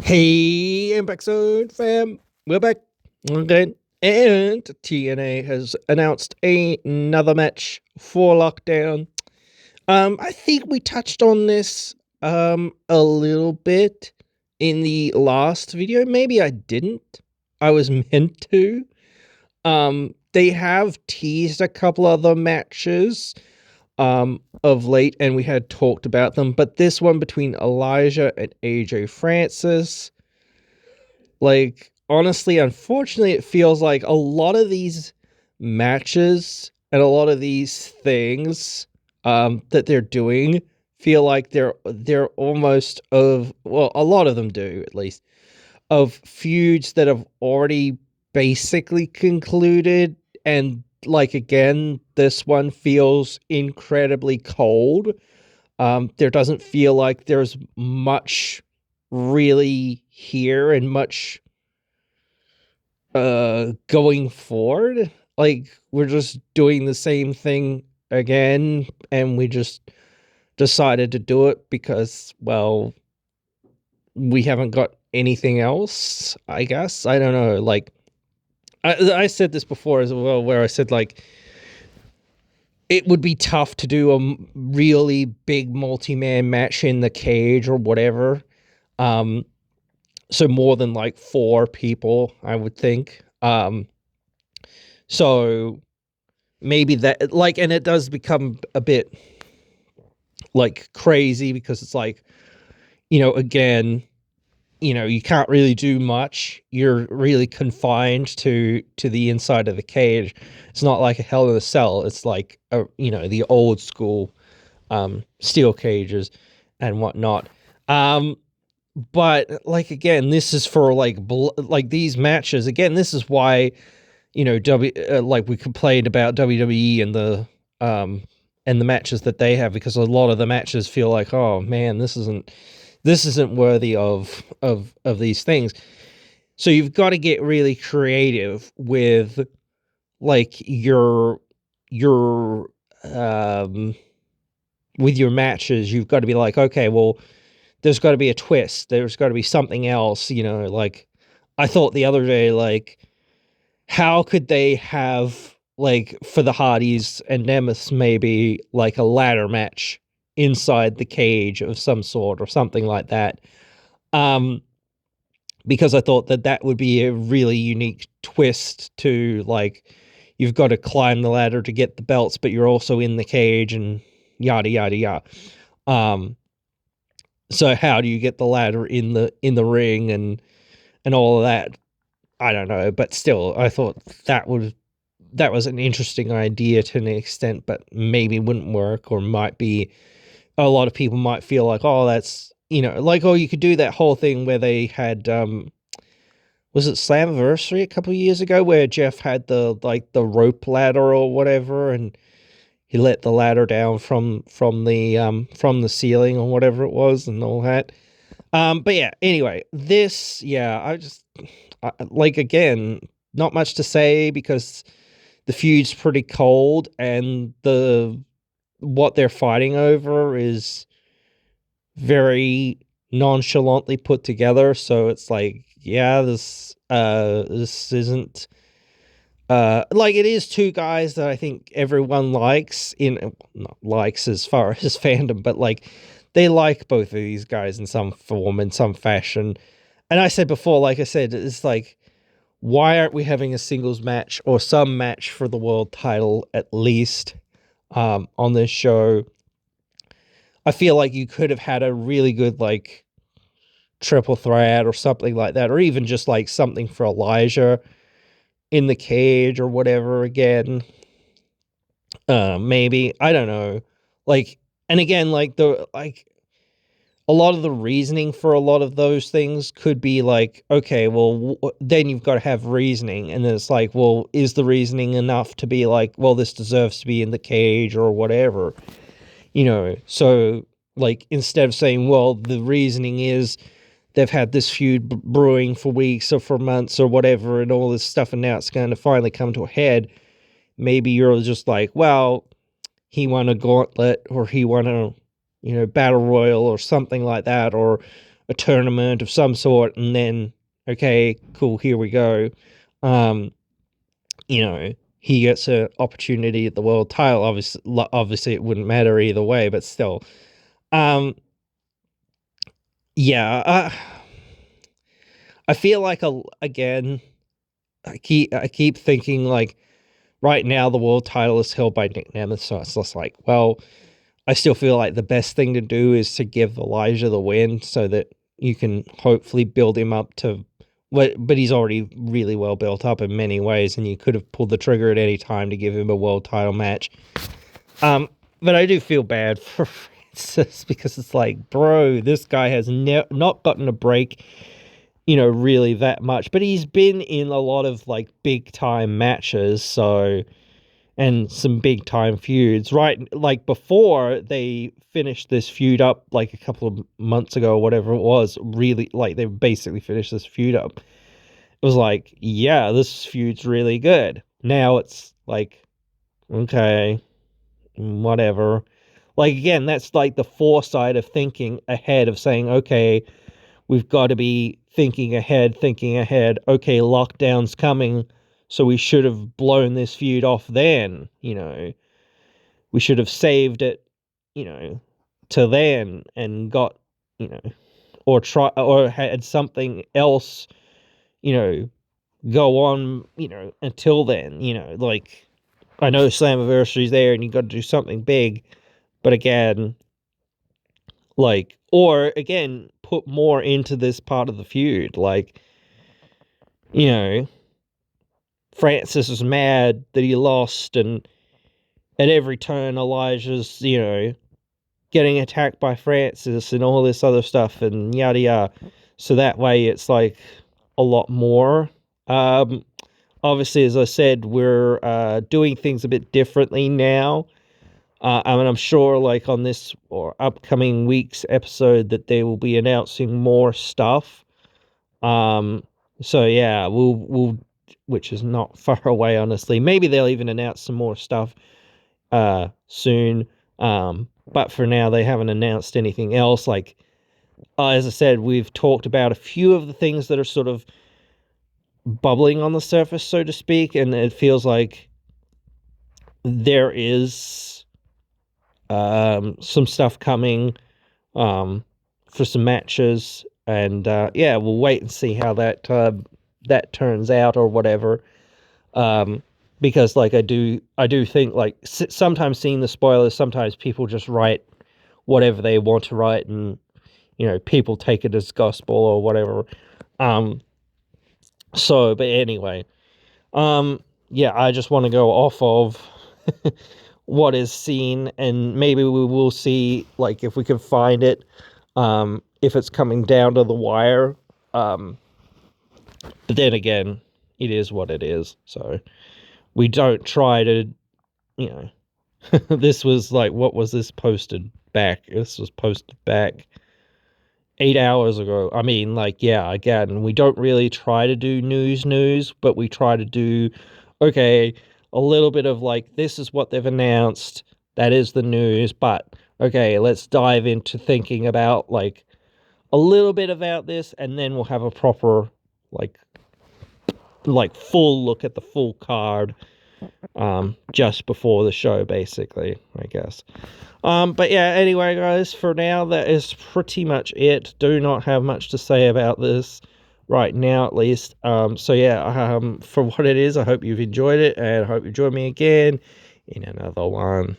Hey, Impact Zone fam, we're back again, and TNA has announced another match for Lockdown. I think we touched on this a little bit in the last video. Maybe I didn't. I was meant to. They have teased a couple other matches of late, and we had talked about them, but this one between Elijah and AJ Francis, like, honestly, unfortunately, it feels like a lot of these matches and a lot of these things that they're doing feel like they're almost of, well, a lot of them do, at least, of feuds that have already basically concluded. And like, again, this one feels incredibly cold. There doesn't feel like there's much really here and much going forward. Like, we're just doing the same thing again, and we just decided to do it because, well, we haven't got anything else, I guess. I don't know. Like, I said this before as well, where I said, like, it would be tough to do a really big multi-man match in the cage or whatever. So more than like 4 people, I would think. So maybe that, like, and it does become a bit like crazy because it's like, again, you can't really do much. You're really confined to the inside of the cage. It's not like a Hell in a Cell. It's like the old school steel cages and whatnot. But like, again, this is for like these matches. Again, this is why like we complained about WWE and the matches that they have, because a lot of the matches feel like, oh man, this isn't worthy of these things. So you've got to get really creative with like your with your matches. You've got to be like, okay, well, there's got to be a twist. There's got to be something else, like I thought the other day, like, how could they have, like, for the Hardys and Nemeth, maybe like a ladder match inside the cage of some sort or something like that. Because I thought that would be a really unique twist to, like, you've got to climb the ladder to get the belts, but you're also in the cage and yada, yada, yada. So how do you get the ladder in the ring and all of that? I don't know, but still, I thought that was an interesting idea to an extent, but maybe wouldn't work, or might be, a lot of people might feel like, oh, that's, like, oh, you could do that whole thing where they had, was it Slammiversary a couple of years ago, where Jeff had the rope ladder or whatever, and he let the ladder down from the ceiling or whatever it was and all that. But yeah, anyway, this, yeah, like, again, not much to say because the feud's pretty cold, and what they're fighting over is very nonchalantly put together. So it's like, yeah, this isn't like, it is 2 guys that I think everyone likes, not likes as far as fandom, but like, they like both of these guys in some form, in some fashion. And I said before, like I said, it's like, why aren't we having a singles match or some match for the world title at least on this show? I feel like you could have had a really good, like, triple threat or something like that, or even just like something for Elijah in the cage or whatever again. Maybe, I don't know. Like, and again, like, a lot of the reasoning for a lot of those things could be like, okay, well, then you've got to have reasoning. And then it's like, well, is the reasoning enough to be like, well, this deserves to be in the cage or whatever? So, like, instead of saying, well, the reasoning is they've had this feud brewing for weeks or for months or whatever and all this stuff, and now it's going to finally come to a head, maybe you're just like, well, he won a gauntlet, or he won a battle royal or something like that, or a tournament of some sort, and then, okay, cool, here we go. You know, he gets an opportunity at the world title. Obviously, it wouldn't matter either way, but still. Yeah, I feel like, again, I keep thinking, like, right now the world title is held by Nick Nemeth, so it's just like, well, I still feel like the best thing to do is to give Elijah the win so that you can hopefully build him up to what, but he's already really well built up in many ways, and you could have pulled the trigger at any time to give him a world title match. But I do feel bad for Francis, because it's like, bro, this guy has not gotten a break, really that much, but he's been in a lot of, like, big time matches, so, and some big time feuds, right? Like, before they finished this feud up, like a couple of months ago or whatever it was, really, like, they basically finished this feud up. It was like, yeah, this feud's really good. Now it's like, okay, whatever. Like, again, that's like the foresight of thinking ahead, of saying, okay, we've got to be thinking ahead. Okay, lockdown's coming, so we should have blown this feud off then, We should have saved it, to then, and got, or had something else, go on, until then, like, I know Slammiversary's there and you got to do something big, but again, like, or again, put more into this part of the feud. Like, Francis is mad that he lost, and at every turn, Elijah's, getting attacked by Francis and all this other stuff and yada yada. So that way it's like a lot more. Obviously, as I said, we're doing things a bit differently now. I mean, I'm sure, like, on this or upcoming week's episode, that they will be announcing more stuff. So yeah, we'll, which is not far away, honestly. Maybe they'll even announce some more stuff soon. But for now, they haven't announced anything else. Like, as I said, we've talked about a few of the things that are sort of bubbling on the surface, so to speak, and it feels like there is some stuff coming for some matches, and yeah, we'll wait and see how that turns out or whatever. Because, like, I do think, like, sometimes seeing the spoilers, sometimes people just write whatever they want to write, and people take it as gospel or whatever. So, but anyway, yeah, I just want to go off of what is seen, and maybe we will see, like, if we can find it, if it's coming down to the wire. But then again, it is what it is. So we don't try to, this was like, what was this posted back? This was posted back 8 hours ago. I mean, like, yeah, again, we don't really try to do news, but we try to do, okay, a little bit of, like, this is what they've announced, that is the news, but okay, let's dive into thinking about, like, a little bit about this, and then we'll have a proper, like full look at the full card, just before the show, basically, I guess. But yeah, anyway, guys, for now, that is pretty much it. Do not have much to say about this right now, at least. So yeah, for what it is, I hope you've enjoyed it, and I hope you join me again in another one.